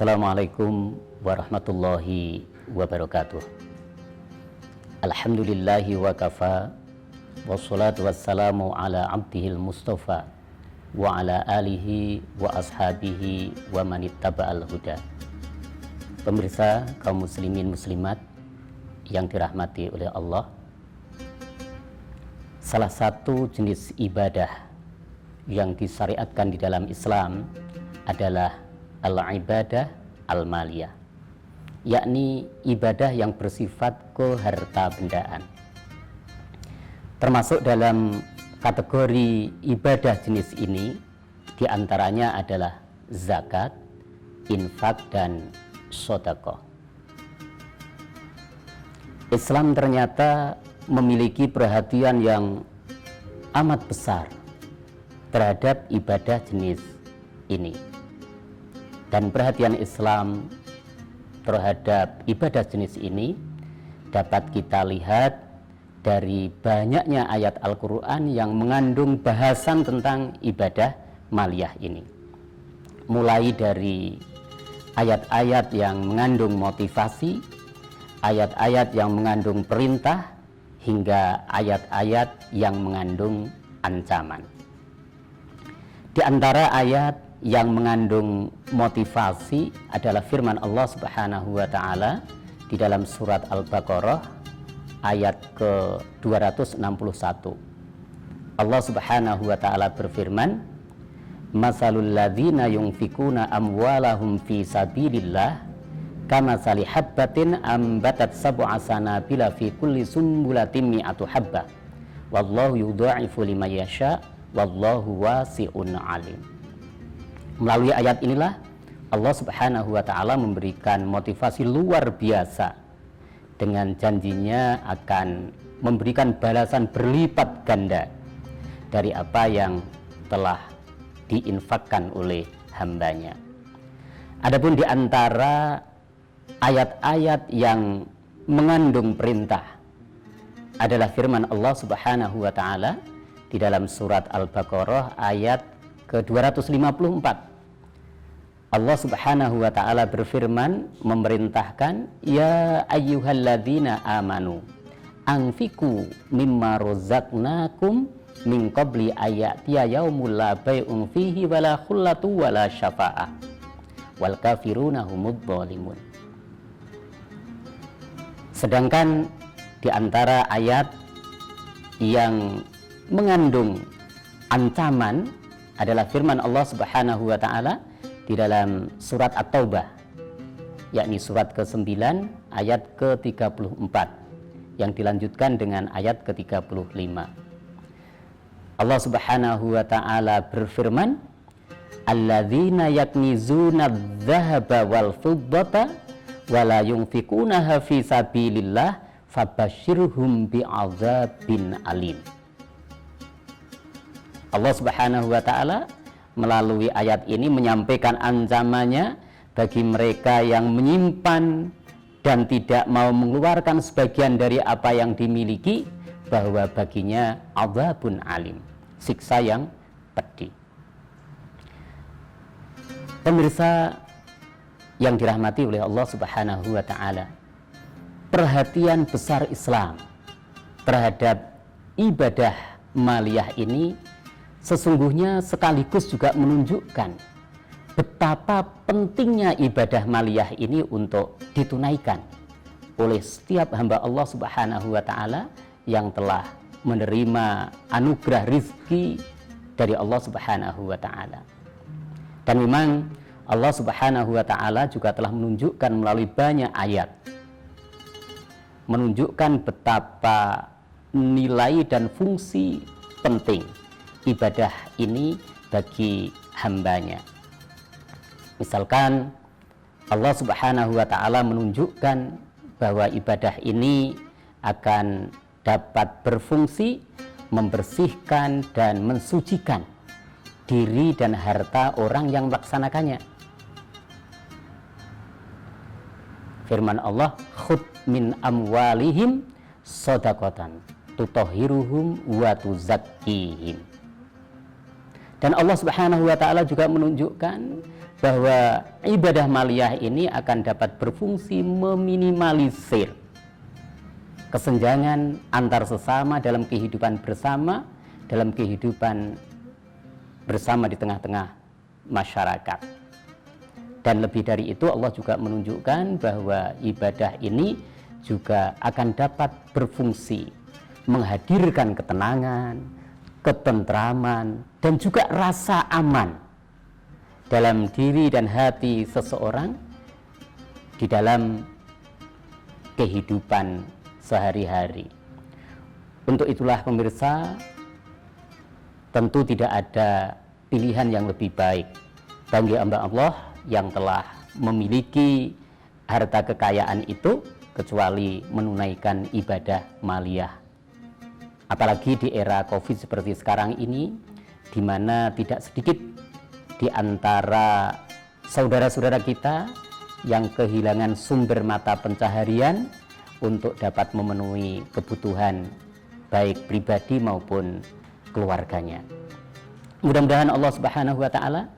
Assalamualaikum warahmatullahi wabarakatuh. Alhamdulillahi wa kafa, wassalatu wassalamu ala abdihil mustafa wa ala alihi wa ashabihi wa manittaba'al huda. Pemirsa kaum muslimin muslimat yang dirahmati oleh Allah, salah satu jenis ibadah yang disyariatkan di dalam Islam adalah al-ibadah al-maliyah, yakni ibadah yang bersifat keharta bendaan. Termasuk dalam kategori ibadah jenis ini diantaranya adalah zakat, infak, dan sedekah. Islam ternyata memiliki perhatian yang amat besar terhadap ibadah jenis ini. Dan perhatian Islam terhadap ibadah jenis ini dapat kita lihat dari banyaknya ayat Al-Quran yang mengandung bahasan tentang ibadah maliyah ini. Mulai dari ayat-ayat yang mengandung motivasi, ayat-ayat yang mengandung perintah, hingga ayat-ayat yang mengandung ancaman. Di antara ayat yang mengandung motivasi adalah firman Allah Subhanahu wa taala di dalam surat Al-Baqarah ayat ke-261. Allah Subhanahu wa taala berfirman, "Masalul ladzina yunfikuna amwalahum fi sabilillah kamatsali habbatin ambatat sab'a sanabila fi kulli sumbulatin mi'atu habbah wallahu yudha'ifu liman yasha wallahu wasi'un 'alim." Melalui ayat inilah Allah Subhanahu wa taala memberikan motivasi luar biasa dengan janjinya akan memberikan balasan berlipat ganda dari apa yang telah diinfakkan oleh hambanya. Adapun di antara ayat-ayat yang mengandung perintah adalah firman Allah Subhanahu wa taala di dalam surat Al-Baqarah ayat ke-254. Allah Subhanahu wa taala berfirman memerintahkan, "Ya ayyuhalladzina amanu anfiqu mimma razaqnakum min qabli ayatiya yaumul la bai'un fihi wala khullatu wala syafa'ah wal kafiruna humudz zalimun." Sedangkan di antara ayat yang mengandung ancaman adalah firman Allah Subhanahu wa taala di dalam surat At-Taubah, yakni surat ke-9 ayat ke-34 yang dilanjutkan dengan ayat ke-35. Allah Subhanahu wa taala berfirman, "Alladzina yaknizuna adz-dzahaba wal fiddata wa la yunfikunaha fi sabilillah fabashshirhum bi'adzabin alim." Allah Subhanahu wa taala melalui ayat ini menyampaikan ancamannya bagi mereka yang menyimpan dan tidak mau mengeluarkan sebagian dari apa yang dimiliki, bahwa baginya adzabun alim, siksa yang pedih. Pemirsa yang dirahmati oleh Allah Subhanahu wa taala, perhatian besar Islam terhadap ibadah maliyah ini sesungguhnya sekaligus juga menunjukkan betapa pentingnya ibadah maliyah ini untuk ditunaikan oleh setiap hamba Allah Subhanahu wa taala yang telah menerima anugerah rizki dari Allah Subhanahu wa taala. Dan memang Allah Subhanahu wa taala juga telah menunjukkan melalui banyak ayat menunjukkan betapa nilai dan fungsi penting ibadah ini bagi hambanya. Misalkan Allah Subhanahu wa taala menunjukkan bahwa ibadah ini akan dapat berfungsi membersihkan dan mensucikan diri dan harta orang yang melaksanakannya. Firman Allah, "Khudh min amwalihim shadaqatan tutahhiruhum wa tuzakkihim." Dan Allah Subhanahu wa taala juga menunjukkan bahwa ibadah maliyah ini akan dapat berfungsi meminimalisir kesenjangan antar sesama dalam kehidupan bersama, dalam kehidupan bersama di tengah-tengah masyarakat. Dan lebih dari itu, Allah juga menunjukkan bahwa ibadah ini juga akan dapat berfungsi menghadirkan ketenangan, ketentraman, dan juga rasa aman dalam diri dan hati seseorang di dalam kehidupan sehari-hari. Untuk itulah pemirsa, tentu tidak ada pilihan yang lebih baik bagi hamba Allah yang telah memiliki harta kekayaan itu kecuali menunaikan ibadah maliyah. Apalagi di era Covid seperti sekarang ini, di mana tidak sedikit di antara saudara-saudara kita yang kehilangan sumber mata pencaharian untuk dapat memenuhi kebutuhan baik pribadi maupun keluarganya. Mudah-mudahan Allah Subhanahu wa taala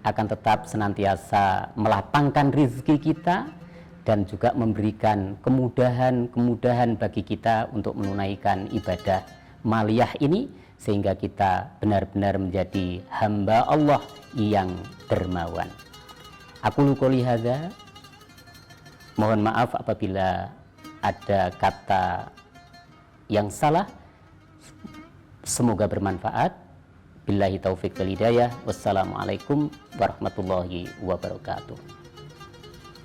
akan tetap senantiasa melapangkan rezeki kita dan juga memberikan kemudahan-kemudahan bagi kita untuk menunaikan ibadah maliyah ini, sehingga kita benar-benar menjadi hamba Allah yang dermawan. Aku qouli hadza, mohon maaf apabila ada kata yang salah. Semoga bermanfaat. Billahi taufik wal hidayah. Wassalamualaikum warahmatullahi wabarakatuh.